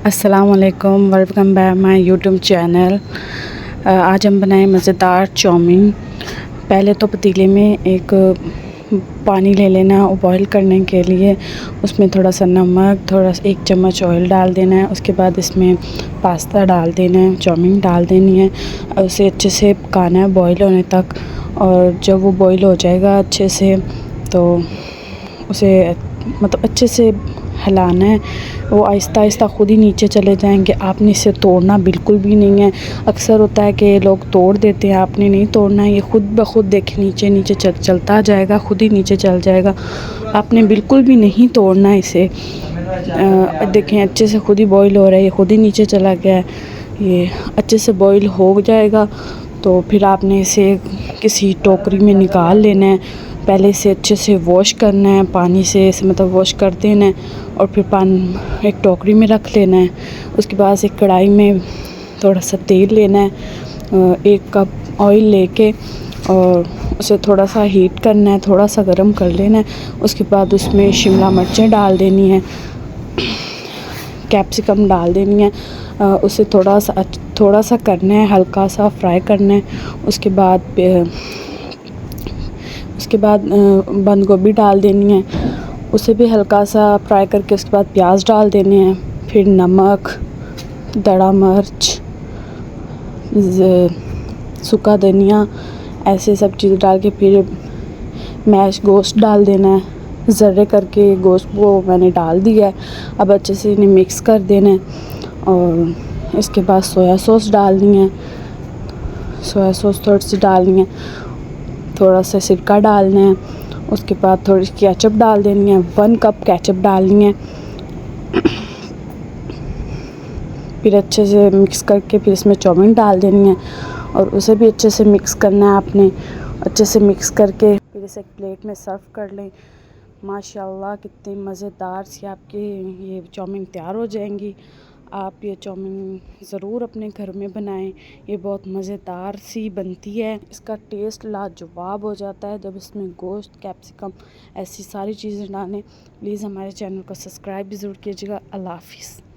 अस्सलामुअलैकुम, welcome back my YouTube channel. आज हम बनाए मज़ेदार चाउमीन। पहले तो पतीले में एक पानी ले लेना है बॉईल करने के लिए। उसमें थोड़ा सा नमक, थोड़ा सा 1 चम्मच ऑयल डाल देना है। उसके बाद इसमें पास्ता डाल देना है, चाउमीन डाल देनी है और उसे अच्छे से पकाना है बॉईल होने तक। और जब वो बॉईल हो जाएगा अच्छे से तो उसे मतलब अच्छे से हिलाना है। वो आहिस्ता आहिस्ता ख़ुद ही नीचे चले जाएंगे, आपने इसे तोड़ना बिल्कुल भी नहीं है। अक्सर होता है कि लोग तोड़ देते हैं, आपने नहीं तोड़ना है। ये ख़ुद ब खुद देखें नीचे नीचे चलता जाएगा, ख़ुद ही नीचे चल जाएगा। आपने बिल्कुल भी नहीं तोड़ना है इसे। देखें अच्छे से ख़ुद ही बॉईल हो रहा है, ये ख़ुद ही नीचे चला गया है। ये अच्छे से बॉईल हो जाएगा तो फिर आपने इसे किसी टोकरी में निकाल लेना है। पहले इसे अच्छे से वॉश करना है, पानी से इसे मतलब वॉश कर देना है और फिर पानी एक टोकरी में रख लेना है। उसके बाद एक कढ़ाई में थोड़ा सा तेल लेना है, 1 कप ऑयल लेके और उसे थोड़ा सा हीट करना है, थोड़ा सा गर्म कर लेना है। उसके बाद उसमें शिमला मिर्चें डाल देनी है, कैप्सिकम डाल देनी है। उसे थोड़ा सा करना है, हल्का सा फ्राई करना है। उसके बाद बंद गोभी डाल देनी है, उसे भी हल्का सा फ्राई करके उसके बाद प्याज डाल देने हैं। फिर नमक, दड़ा मिर्च, सूखा धनिया, ऐसे सब चीज़ें डाल के फिर मैश गोश्त डाल देना है। ज़र्रे करके गोश्त वो मैंने डाल दिया है। अब अच्छे से इन्हें मिक्स कर देना है और इसके बाद सोया सॉस डालनी है। सोया सॉस थोड़ी सी डालनी है, थोड़ा सा सिरका डालना है। उसके बाद थोड़ी सी केचप डाल देनी है, 1 कप केचप डालनी है। फिर अच्छे से मिक्स करके फिर इसमें चाउमीन डाल देनी है और उसे भी अच्छे से मिक्स करना है आपने। अच्छे से मिक्स करके फिर इसे एक प्लेट में सर्व कर लें। माशाल्लाह कितनी मज़ेदार सी आपकी ये चाउमीन तैयार हो जाएंगी। आप ये चाउमीन ज़रूर अपने घर में बनाएं, ये बहुत मज़ेदार सी बनती है। इसका टेस्ट लाजवाब हो जाता है जब इसमें गोश्त, कैप्सिकम ऐसी सारी चीज़ें डालें। प्लीज़ हमारे चैनल को सब्सक्राइब भी ज़रूर कीजिएगा। अल्लाह हाफ़िज़।